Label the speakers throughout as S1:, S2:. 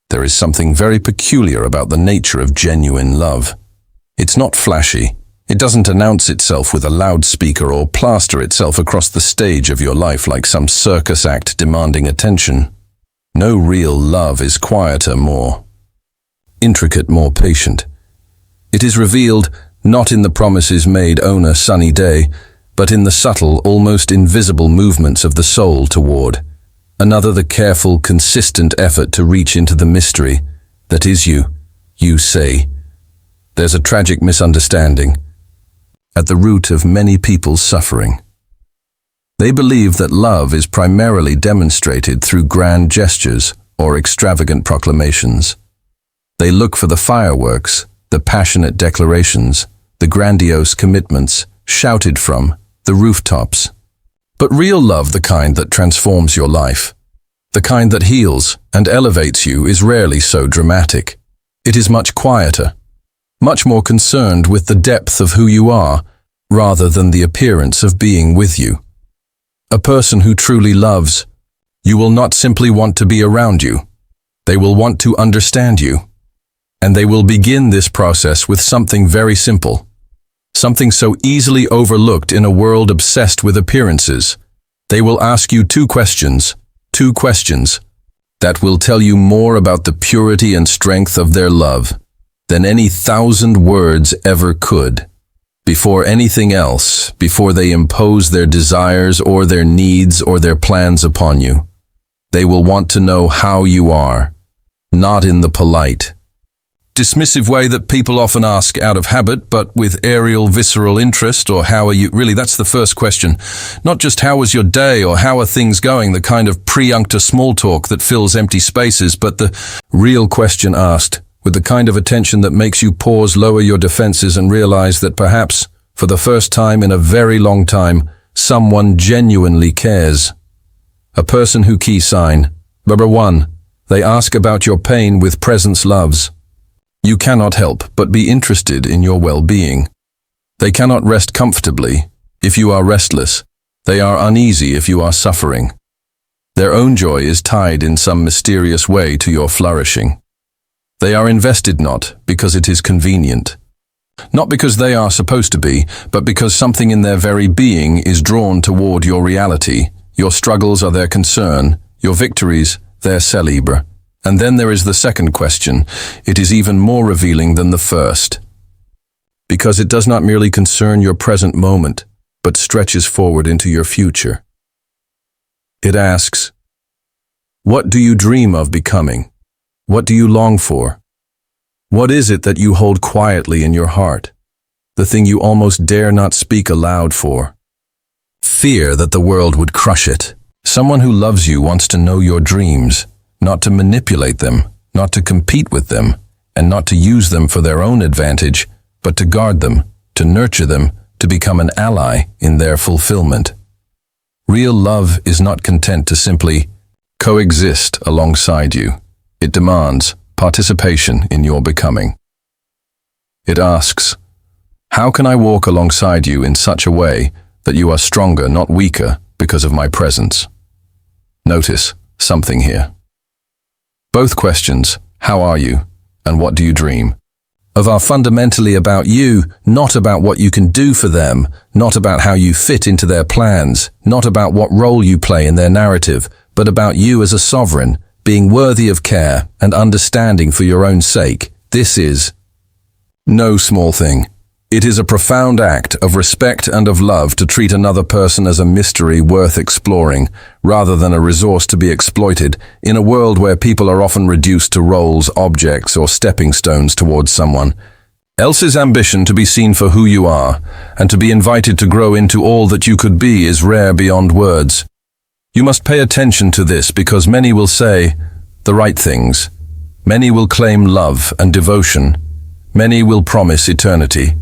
S1: There is something very peculiar about the nature of genuine love. It's not flashy. It doesn't announce itself with a loudspeaker or plaster itself across the stage of your life like some circus act demanding attention. No real love is quieter, more intricate, more patient. It is revealed not in the promises made on a sunny day, but in the subtle, almost invisible movements of the soul toward another, the careful, consistent effort to reach into the mystery that is you. You say. There's a tragic misunderstanding at the root of many people's suffering. They believe that love is primarily demonstrated through grand gestures or extravagant proclamations. They look for the fireworks, the passionate declarations, the grandiose commitments shouted from the rooftops. But real love, the kind that transforms your life, the kind that heals and elevates you, is rarely so dramatic. It is much quieter, much more concerned with the depth of who you are, rather than the appearance of being with you. A person who truly loves you will not simply want to be around you. They will want to understand you. And they will begin this process with something very simple, something so easily overlooked in a world obsessed with appearances. They will ask you two questions that will tell you more about the purity and strength of their love than any 1,000 words ever could. Before anything else, before they impose their desires or their needs or their plans upon you, they will want to know how you are, not in the polite, dismissive way that people often ask out of habit, but with aerial, visceral interest, or how are you? Really, that's the first question. Not just how was your day or how are things going, the kind of pre-uncta small talk that fills empty spaces, but the real question asked with the kind of attention that makes you pause, lower your defenses, and realize that perhaps, for the first time in a very long time, someone genuinely cares. A person who key sign. Number 1, they ask about your pain with presence loves. You cannot help but be interested in your well-being. They cannot rest comfortably if you are restless. They are uneasy if you are suffering. Their own joy is tied in some mysterious way to your flourishing. They are invested not because it is convenient, not because they are supposed to be, but because something in their very being is drawn toward your reality. Your struggles are their concern, your victories their celebre. And then there is the second question. It is even more revealing than the first, because it does not merely concern your present moment, but stretches forward into your future. It asks, what do you dream of becoming? What do you long for? What is it that you hold quietly in your heart? The thing you almost dare not speak aloud for? Fear that the world would crush it. Someone who loves you wants to know your dreams, not to manipulate them, not to compete with them, and not to use them for their own advantage, but to guard them, to nurture them, to become an ally in their fulfillment. Real love is not content to simply coexist alongside you. It demands participation in your becoming. It asks, how can I walk alongside you in such a way that you are stronger, not weaker, because of my presence? Notice something here. Both questions, how are you, and what do you dream of, are fundamentally about you, not about what you can do for them, not about how you fit into their plans, not about what role you play in their narrative, but about you as a sovereign, being worthy of care and understanding for your own sake. This is no small thing. It is a profound act of respect and of love to treat another person as a mystery worth exploring, rather than a resource to be exploited, in a world where people are often reduced to roles, objects, or stepping stones towards someone else's ambition. To be seen for who you are, and to be invited to grow into all that you could be, is rare beyond words. You must pay attention to this, because many will say the right things. Many will claim love and devotion. Many will promise eternity.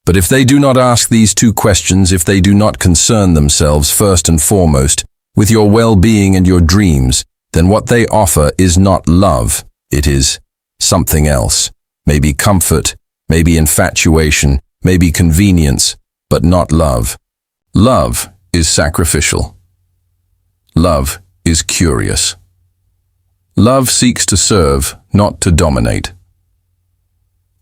S1: But if they do not ask these two questions, if they do not concern themselves first and foremost with your well-being and your dreams, then what they offer is not love. It is something else. Maybe comfort, maybe infatuation, maybe convenience, but not love. Love is sacrificial. Love is curious. Love seeks to serve, not to dominate.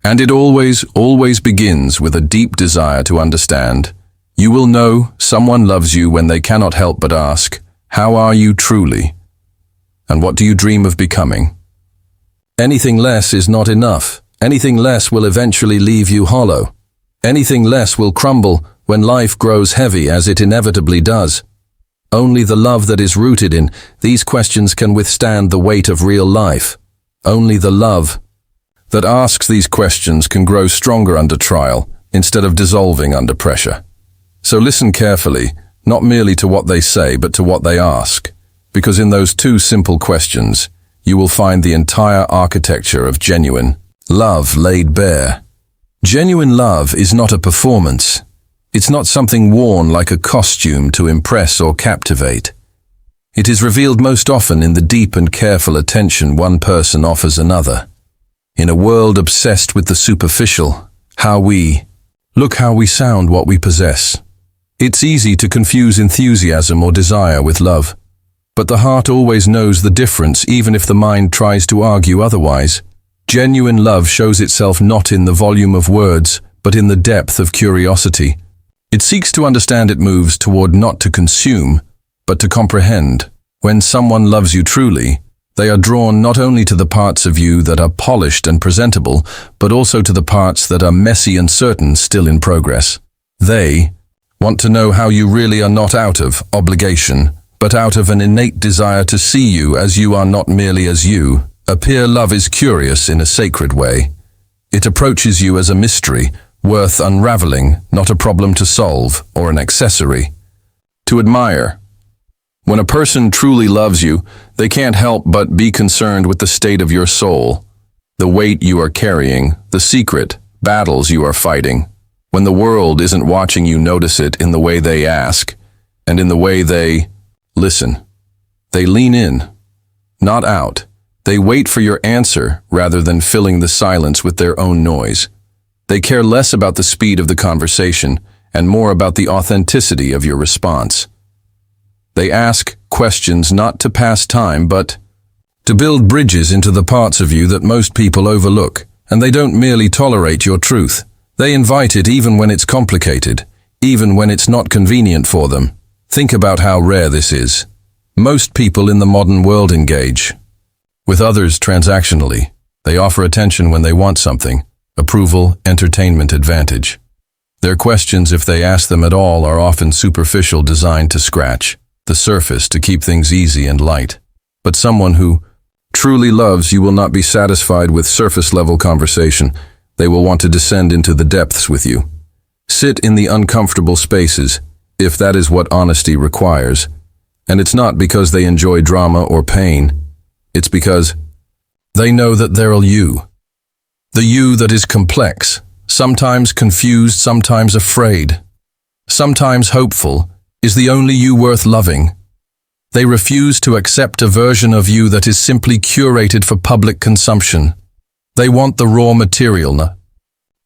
S1: And it always begins with a deep desire to understand. You will know someone loves you when they cannot help but ask, how are you truly? And what do you dream of becoming? Anything less is not enough. Anything less will eventually leave you hollow. Anything less will crumble when life grows heavy, as it inevitably does. Only the love that is rooted in these questions can withstand the weight of real life. Only the love that asks these questions can grow stronger under trial instead of dissolving under pressure. So listen carefully, not merely to what they say, but to what they ask, because in those two simple questions, you will find the entire architecture of genuine love laid bare. Genuine love is not a performance. It's not something worn like a costume to impress or captivate. It is revealed most often in the deep and careful attention one person offers another. In a world obsessed with the superficial, how we sound what we possess. It's easy to confuse enthusiasm or desire with love. But the heart always knows the difference, even if the mind tries to argue otherwise. Genuine love shows itself not in the volume of words, but in the depth of curiosity. It seeks to understand. It moves toward not to consume, but to comprehend. When someone loves you truly, they are drawn not only to the parts of you that are polished and presentable, but also to the parts that are messy and certain, still in progress. They want to know how you really are, not out of obligation, but out of an innate desire to see you as you are, not merely as you. A peer love is curious in a sacred way. It approaches you as a mystery, worth unraveling, not a problem to solve or an accessory to admire. When a person truly loves you, they can't help but be concerned with the state of your soul, the weight you are carrying, the secret battles you are fighting. When the world isn't watching, you notice it in the way they ask and in the way they listen. They lean in, not out. They wait for your answer rather than filling the silence with their own noise. They care less about the speed of the conversation and more about the authenticity of your response. They ask questions not to pass time, but to build bridges into the parts of you that most people overlook. And they don't merely tolerate your truth. They invite it even when it's complicated, even when it's not convenient for them. Think about how rare this is. Most people in the modern world engage with others transactionally. They offer attention when they want something, approval, entertainment, advantage. Their questions, if they ask them at all, are often superficial, designed to scratch the surface, to keep things easy and light. But someone who truly loves you will not be satisfied with surface-level conversation. They will want to descend into the depths with you. Sit in the uncomfortable spaces, if that is what honesty requires. And it's not because they enjoy drama or pain. It's because they know that they're you. The you that is complex, sometimes confused, sometimes afraid, sometimes hopeful, is the only you worth loving. They refuse to accept a version of you that is simply curated for public consumption. They want the raw material,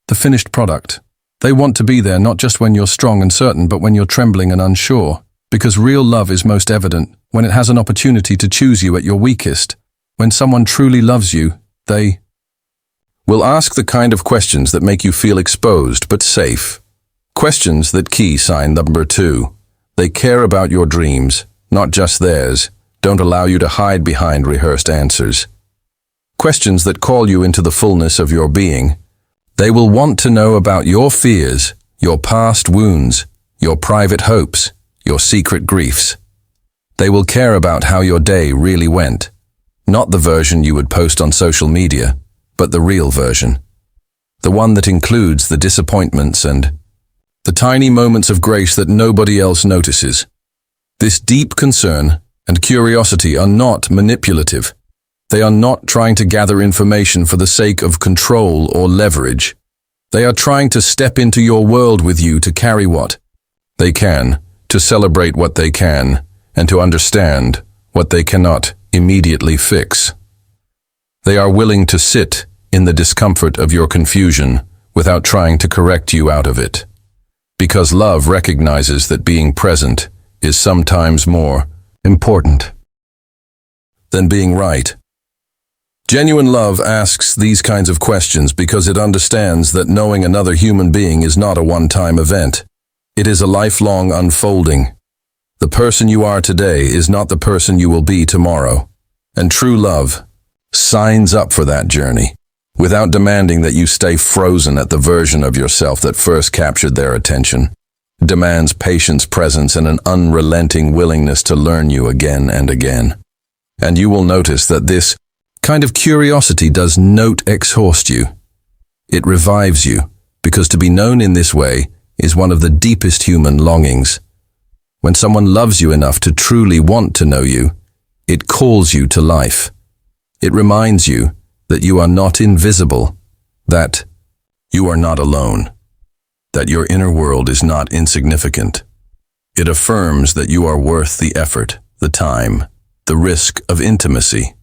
S1: the finished product. They want to be there not just when you're strong and certain, but when you're trembling and unsure. Because real love is most evident when it has an opportunity to choose you at your weakest. When someone truly loves you, they will ask the kind of questions that make you feel exposed but safe. Questions that key sign number 2. They care about your dreams, not just theirs. Don't allow you to hide behind rehearsed answers. Questions that call you into the fullness of your being. They will want to know about your fears, your past wounds, your private hopes, your secret griefs. They will care about how your day really went. Not the version you would post on social media, but the real version. The one that includes the disappointments and the tiny moments of grace that nobody else notices. This deep concern and curiosity are not manipulative. They are not trying to gather information for the sake of control or leverage. They are trying to step into your world with you, to carry what they can, to celebrate what they can, and to understand what they cannot immediately fix. They are willing to sit in the discomfort of your confusion without trying to correct you out of it. Because love recognizes that being present is sometimes more important than being right. Genuine love asks these kinds of questions because it understands that knowing another human being is not a one-time event. It is a lifelong unfolding. The person you are today is not the person you will be tomorrow. And true love signs up for that journey, without demanding that you stay frozen at the version of yourself that first captured their attention. It demands patience, presence, and an unrelenting willingness to learn you again and again. And you will notice that this kind of curiosity does not exhaust you. It revives you, because to be known in this way is one of the deepest human longings. When someone loves you enough to truly want to know you, it calls you to life. It reminds you that you are not invisible, that you are not alone, that your inner world is not insignificant. It affirms that you are worth the effort, the time, the risk of intimacy.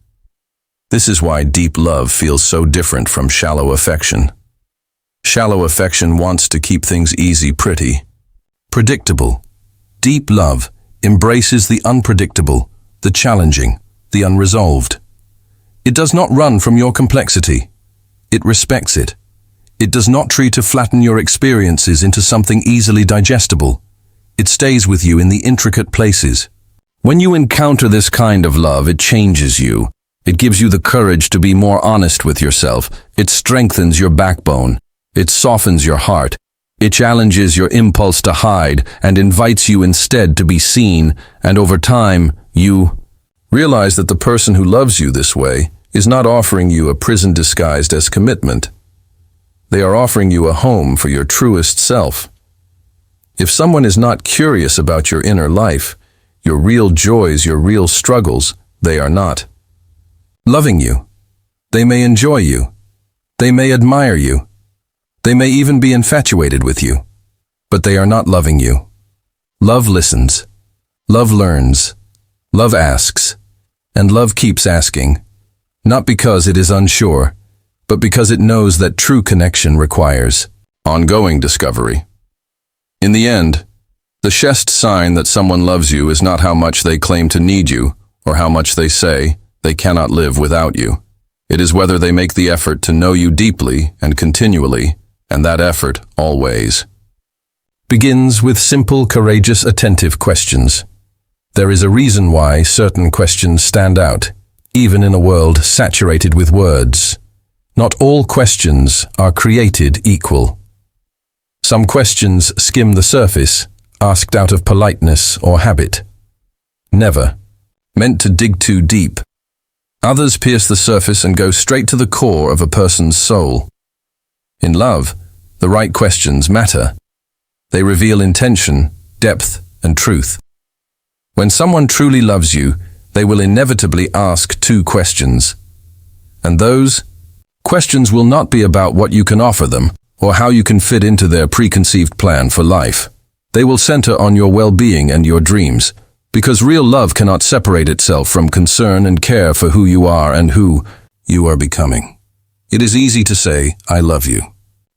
S1: This is why deep love feels so different from shallow affection. Shallow affection wants to keep things easy, pretty, predictable. Deep love embraces the unpredictable, the challenging, the unresolved. It does not run from your complexity. It respects it. It does not try to flatten your experiences into something easily digestible. It stays with you in the intricate places. When you encounter this kind of love, it changes you. It gives you the courage to be more honest with yourself. It strengthens your backbone. It softens your heart. It challenges your impulse to hide and invites you instead to be seen, and over time, you realize that the person who loves you this way is not offering you a prison disguised as commitment. They are offering you a home for your truest self. If someone is not curious about your inner life, your real joys, your real struggles, they are not loving you. They may enjoy you. They may admire you. They may even be infatuated with you. But they are not loving you. Love listens. Love learns. Love asks. And love keeps asking. Not because it is unsure, but because it knows that true connection requires ongoing discovery. In the end, the surest sign that someone loves you is not how much they claim to need you or how much they say they cannot live without you. It is whether they make the effort to know you deeply and continually, and that effort always begins with simple, courageous, attentive questions. There is a reason why certain questions stand out, even in a world saturated with words. Not all questions are created equal. Some questions skim the surface, asked out of politeness or habit. Never meant to dig too deep. Others pierce the surface and go straight to the core of a person's soul. In love, the right questions matter. They reveal intention, depth, and truth. When someone truly loves you, they will inevitably ask two questions. And those questions will not be about what you can offer them or how you can fit into their preconceived plan for life. They will center on your well-being and your dreams, because real love cannot separate itself from concern and care for who you are and who you are becoming. It is easy to say, "I love you."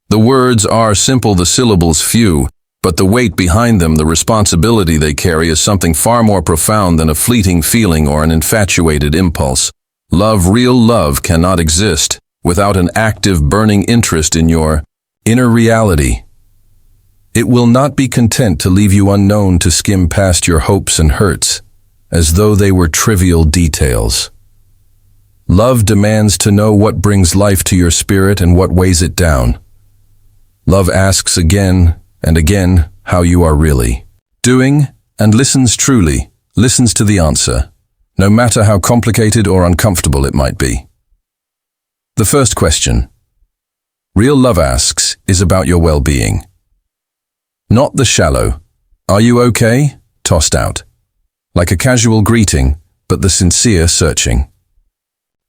S1: The words are simple, the syllables few, but the weight behind them, the responsibility they carry, is something far more profound than a fleeting feeling or an infatuated impulse. Love, real love, cannot exist without an active, burning interest in your inner reality. It will not be content to leave you unknown, to skim past your hopes and hurts, as though they were trivial details. Love demands to know what brings life to your spirit and what weighs it down. Love asks again and again how you are really doing, and listens truly, listens to the answer, no matter how complicated or uncomfortable it might be. The first question real love asks is about your well-being. Not the shallow, "Are you okay?" tossed out, like a casual greeting, but the sincere searching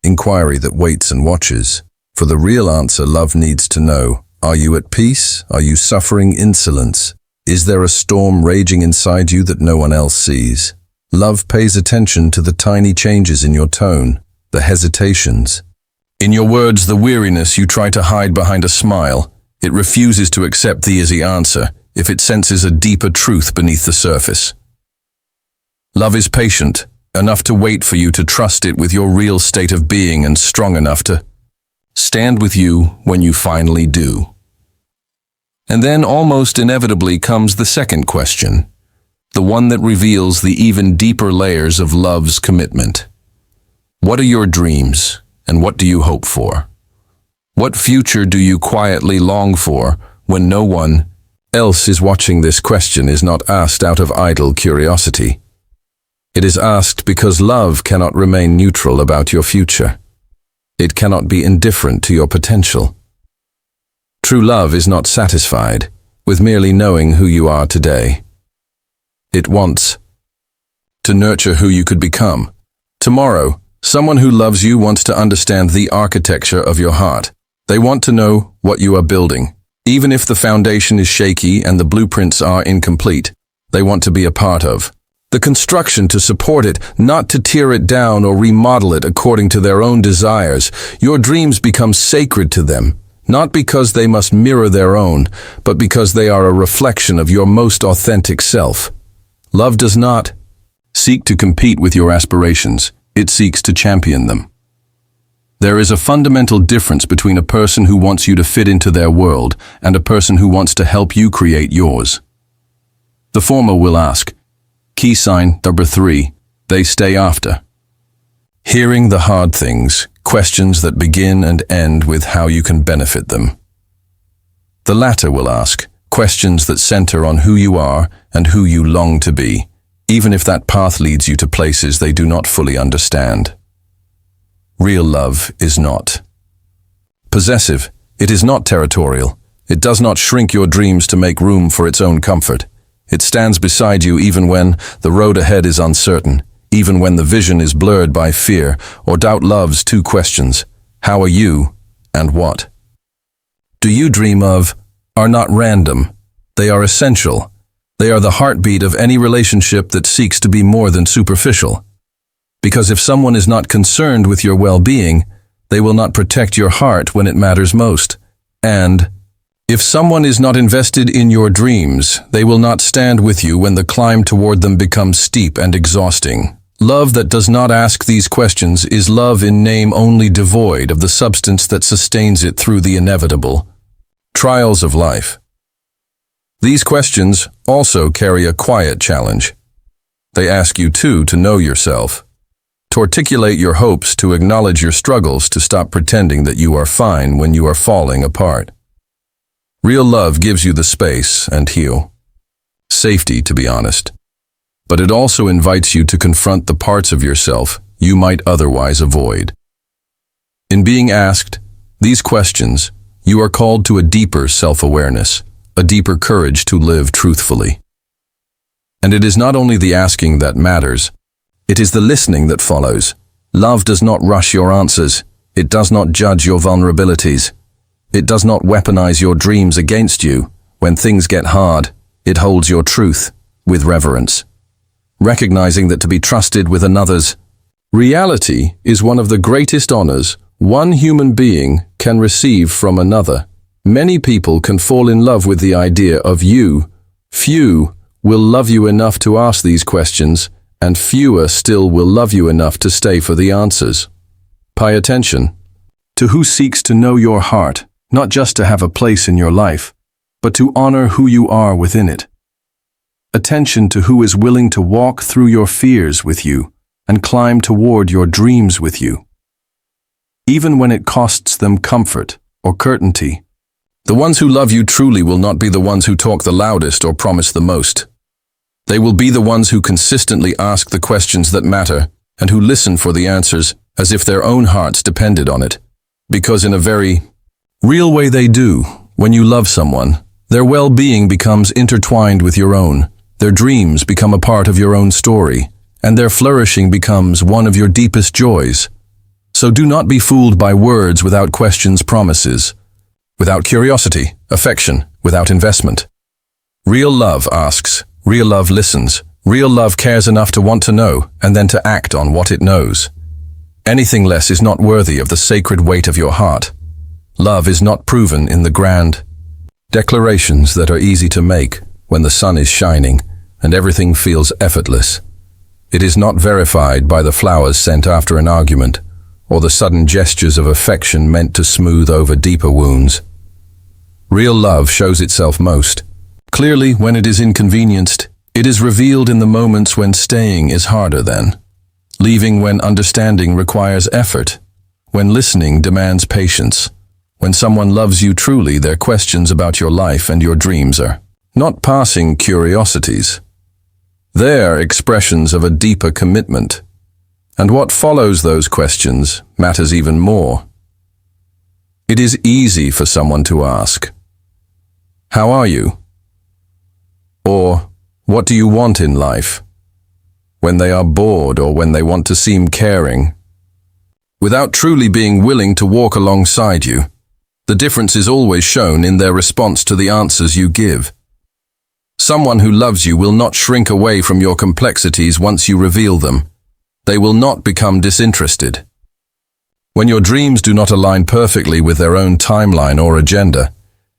S1: inquiry that waits and watches. For the real answer, love needs to know, are you at peace? Are you suffering insolence? Is there a storm raging inside you that no one else sees? Love pays attention to the tiny changes in your tone, the hesitations. In your words, the weariness you try to hide behind a smile. It refuses to accept the easy answer if it senses a deeper truth beneath the surface. Love is patient, enough to wait for you to trust it with your real state of being, and strong enough to stand with you when you finally do. And then almost inevitably comes the second question, the one that reveals the even deeper layers of love's commitment. What are your dreams, and what do you hope for? What future do you quietly long for when no one else is watching? This question is not asked out of idle curiosity. It is asked because love cannot remain neutral about your future. It cannot be indifferent to your potential. True love is not satisfied with merely knowing who you are today. It wants to nurture who you could become. Tomorrow, someone who loves you wants to understand the architecture of your heart. They want to know what you are building. Even if the foundation is shaky and the blueprints are incomplete, they want to be a part of the construction, to support it, not to tear it down or remodel it according to their own desires. Your dreams become sacred to them, not because they must mirror their own, but because they are a reflection of your most authentic self. Love does not seek to compete with your aspirations. It seeks to champion them. There is a fundamental difference between a person who wants you to fit into their world and a person who wants to help you create yours. The former will ask, key sign number 3, they stay after. Hearing the hard things, questions that begin and end with how you can benefit them. The latter will ask questions that center on who you are and who you long to be, even if that path leads you to places they do not fully understand. Real love is not possessive. It is not territorial. It does not shrink your dreams to make room for its own comfort. It stands beside you even when the road ahead is uncertain, even when the vision is blurred by fear or doubt. Love's 2 questions, how are you and what do you dream of, are not random. They are essential. They are the heartbeat of any relationship that seeks to be more than superficial. Because if someone is not concerned with your well-being, they will not protect your heart when it matters most. And if someone is not invested in your dreams, they will not stand with you when the climb toward them becomes steep and exhausting. Love that does not ask these questions is love in name only, devoid of the substance that sustains it through the inevitable trials of life. These questions also carry a quiet challenge. They ask you too to know yourself, to articulate your hopes, to acknowledge your struggles, to stop pretending that you are fine when you are falling apart. Real love gives you the space and safety to be honest. But it also invites you to confront the parts of yourself you might otherwise avoid. In being asked these questions, you are called to a deeper self-awareness, a deeper courage to live truthfully. And it is not only the asking that matters, it is the listening that follows. Love does not rush your answers. It does not judge your vulnerabilities. It does not weaponize your dreams against you. When things get hard, it holds your truth with reverence, recognizing that to be trusted with another's reality is one of the greatest honors one human being can receive from another. Many people can fall in love with the idea of you. Few will love you enough to ask these questions, and fewer still will love you enough to stay for the answers. Pay attention to who seeks to know your heart, not just to have a place in your life, but to honor who you are within it. Attention to who is willing to walk through your fears with you and climb toward your dreams with you, even when it costs them comfort or certainty. The ones who love you truly will not be the ones who talk the loudest or promise the most. They will be the ones who consistently ask the questions that matter and who listen for the answers as if their own hearts depended on it. Because in a very real way they do. When you love someone, their well-being becomes intertwined with your own. Their dreams become a part of your own story, and their flourishing becomes one of your deepest joys. So do not be fooled by words without questions, promises, without curiosity, affection, without investment. Real love asks. Real love listens. Real love cares enough to want to know and then to act on what it knows. Anything less is not worthy of the sacred weight of your heart. Love is not proven in the grand declarations that are easy to make when the sun is shining and everything feels effortless. It is not verified by the flowers sent after an argument, or the sudden gestures of affection meant to smooth over deeper wounds. Real love shows itself most clearly when it is inconvenienced. It is revealed in the moments when staying is harder than leaving, when understanding requires effort, when listening demands patience. When someone loves you truly, their questions about your life and your dreams are not passing curiosities. They are expressions of a deeper commitment. And what follows those questions matters even more. It is easy for someone to ask, "How are you?" Or, "What do you want in life?" when they are bored or when they want to seem caring, without truly being willing to walk alongside you. The difference is always shown in their response to the answers you give. Someone who loves you will not shrink away from your complexities once you reveal them. They will not become disinterested. When your dreams do not align perfectly with their own timeline or agenda,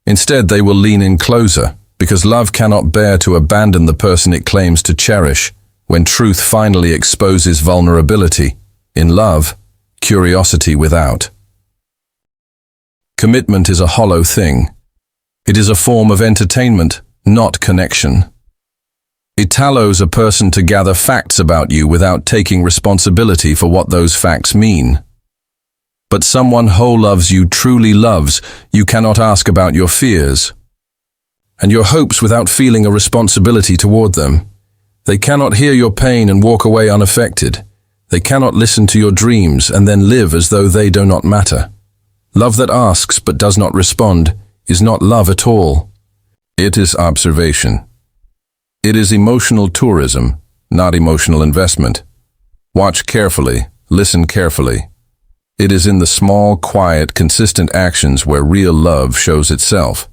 S1: instead they will lean in closer, because love cannot bear to abandon the person it claims to cherish. When truth finally exposes vulnerability, in love, curiosity without. Commitment is a hollow thing. It is a form of entertainment, not connection. It allows a person to gather facts about you without taking responsibility for what those facts mean. But someone who loves you truly loves, you cannot ask about your fears and your hopes without feeling a responsibility toward them. They cannot hear your pain and walk away unaffected. They cannot listen to your dreams and then live as though they do not matter. Love that asks but does not respond is not love at all. It is observation. It is emotional tourism, not emotional investment. Watch carefully, listen carefully. It is in the small, quiet, consistent actions where real love shows itself.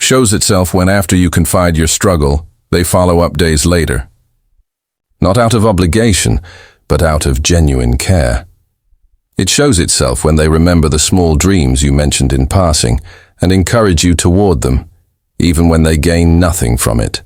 S1: Shows itself when after you confide your struggle, they follow up days later. Not out of obligation, but out of genuine care. It shows itself when they remember the small dreams you mentioned in passing and encourage you toward them, even when they gain nothing from it.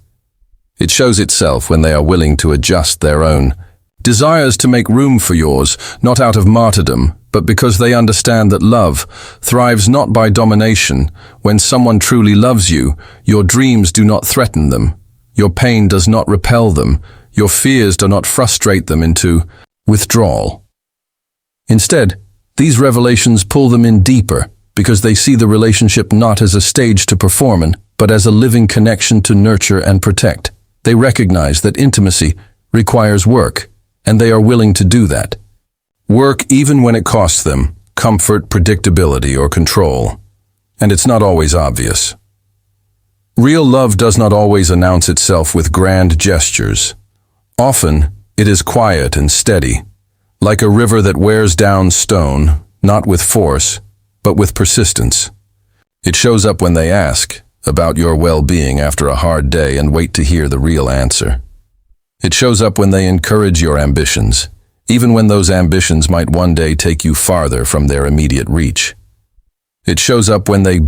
S1: It shows itself when they are willing to adjust their own desires to make room for yours, not out of martyrdom, but because they understand that love thrives not by domination. When someone truly loves you, your dreams do not threaten them. Your pain does not repel them. Your fears do not frustrate them into withdrawal. Instead, these revelations pull them in deeper because they see the relationship not as a stage to perform in, but as a living connection to nurture and protect. They recognize that intimacy requires work, and they are willing to do that. Work even when it costs them comfort, predictability, or control. And it's not always obvious. Real love does not always announce itself with grand gestures. Often, it is quiet and steady, like a river that wears down stone, not with force, but with persistence. It shows up when they ask about your well-being after a hard day and wait to hear the real answer. It shows up when they encourage your ambitions, even when those ambitions might one day take you farther from their immediate reach. It shows up when they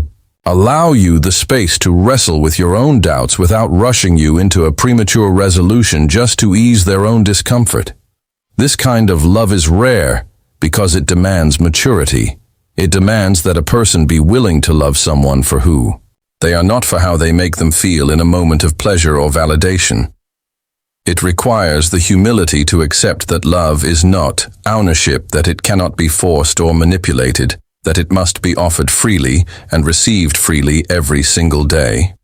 S1: allow you the space to wrestle with your own doubts without rushing you into a premature resolution just to ease their own discomfort. This kind of love is rare because it demands maturity. It demands that a person be willing to love someone for who they are, not for how they make them feel in a moment of pleasure or validation. It requires the humility to accept that love is not ownership, that it cannot be forced or manipulated, that it must be offered freely and received freely every single day.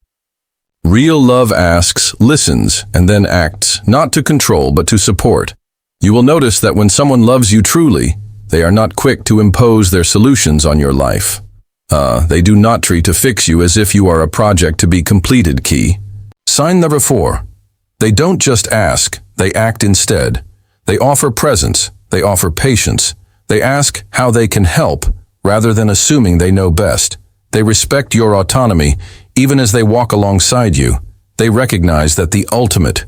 S1: Real love asks, listens, and then acts, not to control but to support. You will notice that when someone loves you truly, they are not quick to impose their solutions on your life. They do not try to fix you as if you are a project to be completed. Key. Sign number 4. They don't just ask, they act instead. They offer presence, they offer patience. They ask how they can help, rather than assuming they know best. They respect your autonomy, even as they walk alongside you. They recognize that the ultimate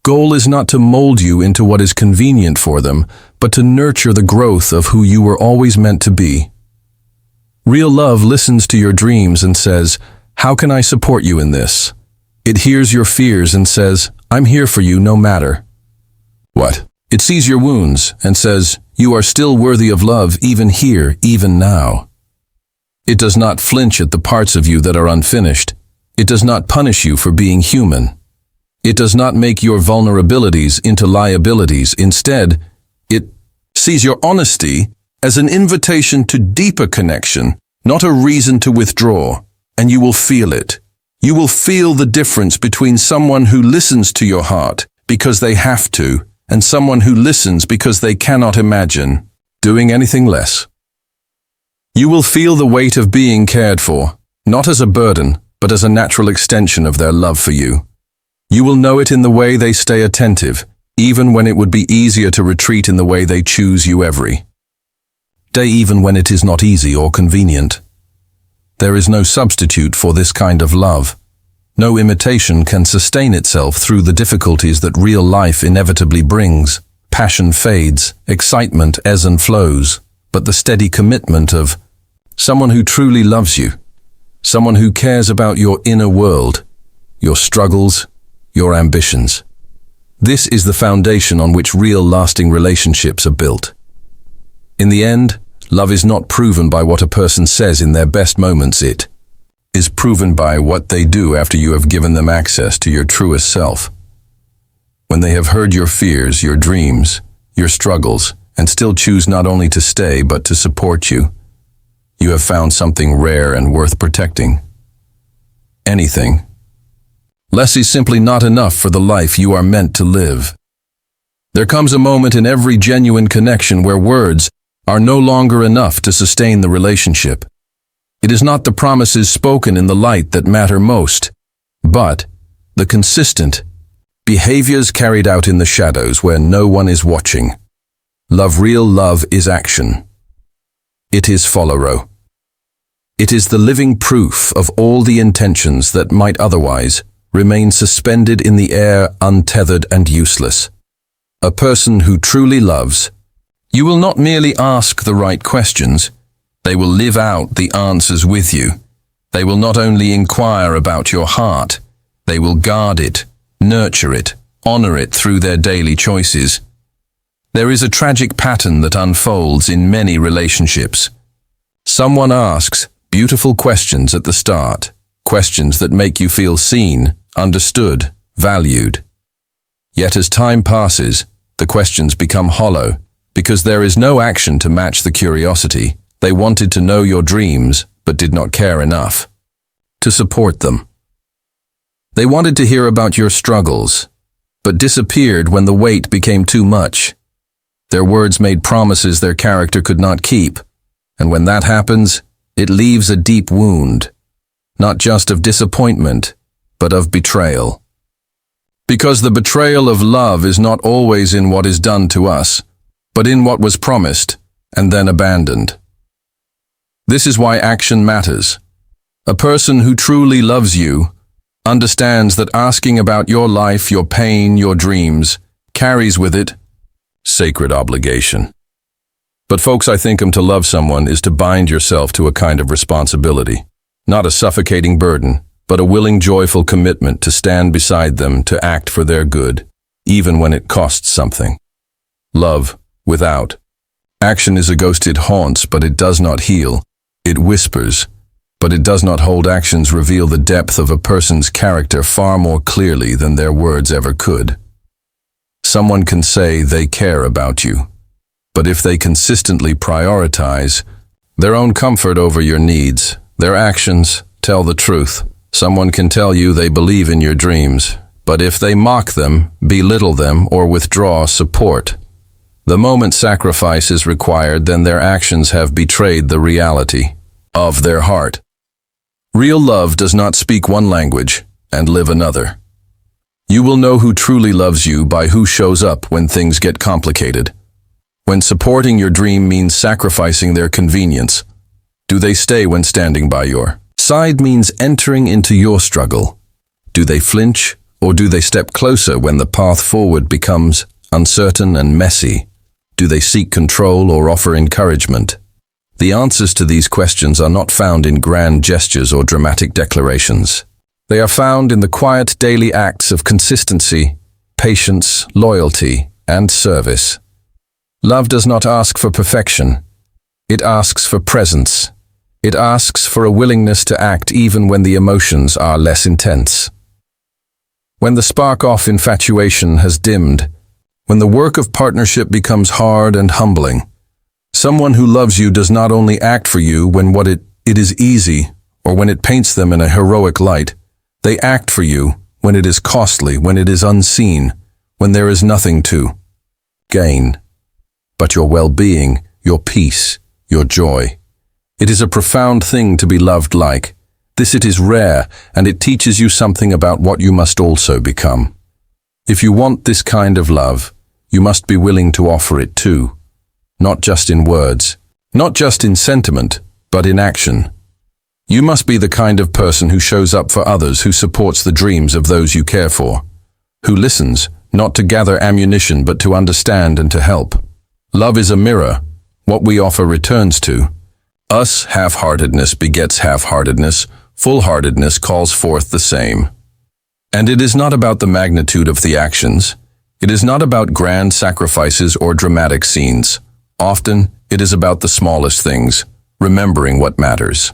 S1: goal is not to mold you into what is convenient for them, but to nurture the growth of who you were always meant to be. Real love listens to your dreams and says, "How can I support you in this?" It hears your fears and says, "I'm here for you no matter." What? It sees your wounds and says, you are still worthy of love even here, even now. It does not flinch at the parts of you that are unfinished. It does not punish you for being human. It does not make your vulnerabilities into liabilities. Instead, it sees your honesty as an invitation to deeper connection, not a reason to withdraw, and you will feel it. You will feel the difference between someone who listens to your heart because they have to, and someone who listens because they cannot imagine doing anything less. You will feel the weight of being cared for, not as a burden, but as a natural extension of their love for you. You will know it in the way they stay attentive, even when it would be easier to retreat in the way they choose you every day, even when it is not easy or convenient. There is no substitute for this kind of love. No imitation can sustain itself through the difficulties that real life inevitably brings. Passion fades, excitement ebbs and flows, but the steady commitment of someone who truly loves you, someone who cares about your inner world, your struggles, your ambitions. This is the foundation on which real lasting relationships are built. In the end, love is not proven by what a person says in their best moments. It is proven by what they do after you have given them access to your truest self. When they have heard your fears, your dreams, your struggles, and still choose not only to stay but to support you, you have found something rare and worth protecting. Anything less is simply not enough for the life you are meant to live. There comes a moment in every genuine connection where words are no longer enough to sustain the relationship. It is not the promises spoken in the light that matter most, but the consistent behaviors carried out in the shadows where no one is watching. Real love is action. It is follow. It is the living proof of all the intentions that might otherwise remain suspended in the air, untethered and useless. A person who truly loves, you will not merely ask the right questions, they will live out the answers with you. They will not only inquire about your heart, they will guard it, nurture it, honor it through their daily choices. There is a tragic pattern that unfolds in many relationships. Someone asks beautiful questions at the start, questions that make you feel seen, understood, valued. Yet as time passes, the questions become hollow, because there is no action to match the curiosity. They wanted to know your dreams, but did not care enough to support them. They wanted to hear about your struggles, but disappeared when the weight became too much. Their words made promises their character could not keep, and when that happens, it leaves a deep wound, not just of disappointment, but of betrayal. Because the betrayal of love is not always in what is done to us, but in what was promised and then abandoned. This is why action matters. A person who truly loves you understands that asking about your life, your pain, your dreams, carries with it sacred obligation. But folks, I think to love someone is to bind yourself to a kind of responsibility, not a suffocating burden, but a willing, joyful commitment to stand beside them, to act for their good, even when it costs something. Love, without action, is a ghost. It haunts, but it does not heal. It whispers, but it does not hold. Actions reveal the depth of a person's character far more clearly than their words ever could. Someone can say they care about you, but if they consistently prioritize their own comfort over your needs, their actions tell the truth. Someone can tell you they believe in your dreams, but if they mock them, belittle them, or withdraw support, the moment sacrifice is required, then their actions have betrayed the reality of their heart. Real love does not speak one language and live another. You will know who truly loves you by who shows up when things get complicated. When supporting your dream means sacrificing their convenience, do they stay when standing by your side means entering into your struggle? Do they flinch, or do they step closer when the path forward becomes uncertain and messy? Do they seek control or offer encouragement? The answers to these questions are not found in grand gestures or dramatic declarations. They are found in the quiet daily acts of consistency, patience, loyalty, and service. Love does not ask for perfection. It asks for presence. It asks for a willingness to act even when the emotions are less intense. When the spark of infatuation has dimmed, when the work of partnership becomes hard and humbling, someone who loves you does not only act for you when it is easy or when it paints them in a heroic light. They act for you when it is costly, when it is unseen, when there is nothing to gain but your well-being, your peace, your joy. It is a profound thing to be loved like this. It is rare, and it teaches you something about what you must also become. If you want this kind of love, you must be willing to offer it too, not just in words, not just in sentiment, but in action. You must be the kind of person who shows up for others, who supports the dreams of those you care for, who listens, not to gather ammunition but to understand and to help. Love is a mirror. What we offer returns to us. Half-heartedness begets half-heartedness. Full-heartedness calls forth the same. And it is not about the magnitude of the actions. It is not about grand sacrifices or dramatic scenes. Often, it is about the smallest things, remembering what matters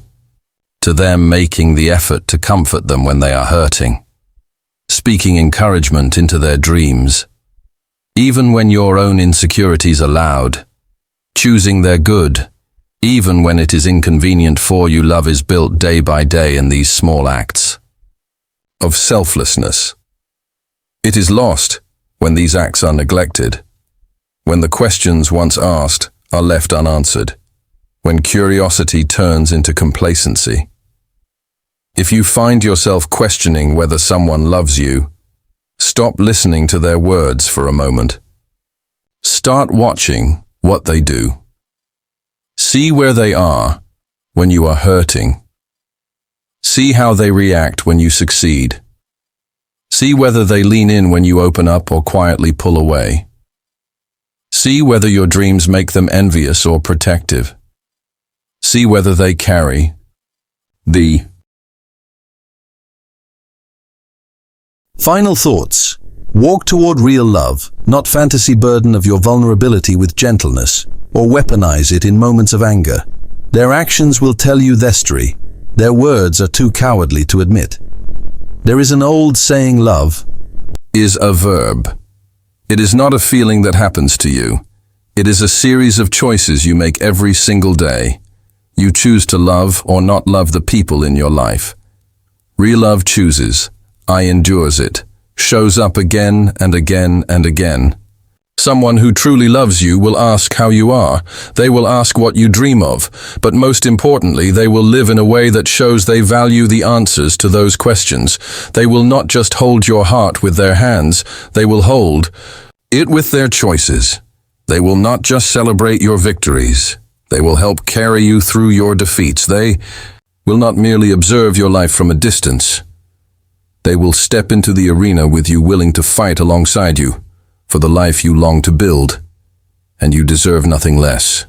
S1: to them, making the effort to comfort them when they are hurting, speaking encouragement into their dreams, even when your own insecurities are loud, choosing their good, even when it is inconvenient for you. Love is built day by day in these small acts of selflessness. It is lost when these acts are neglected, when the questions once asked are left unanswered, when curiosity turns into complacency. If you find yourself questioning whether someone loves you, stop listening to their words for a moment. Start watching what they do. See where they are when you are hurting. See how they react when you succeed. See whether they lean in when you open up or quietly pull away. See whether your dreams make them envious or protective. See whether they carry the
S2: final thoughts. Walk toward real love, not fantasy burden of your vulnerability with gentleness, or weaponize it in moments of anger. Their actions will tell you their story. Their words are too cowardly to admit. There is an old saying, love
S1: is a verb. It is not a feeling that happens to you. It is a series of choices you make every single day. You choose to love or not love the people in your life. Real love chooses. I endures it. Shows up again and again and again. Someone who truly loves you will ask how you are. They will ask what you dream of. But most importantly, they will live in a way that shows they value the answers to those questions. They will not just hold your heart with their hands. They will hold it with their choices. They will not just celebrate your victories. They will help carry you through your defeats. They will not merely observe your life from a distance. They will step into the arena with you, willing to fight alongside you for the life you long to build, and you deserve nothing less.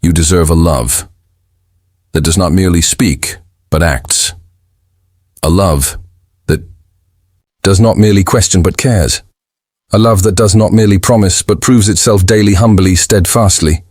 S1: You deserve a love that does not merely speak, but acts. A love that does not merely question, but cares. A love that does not merely promise, but proves itself daily, humbly, steadfastly.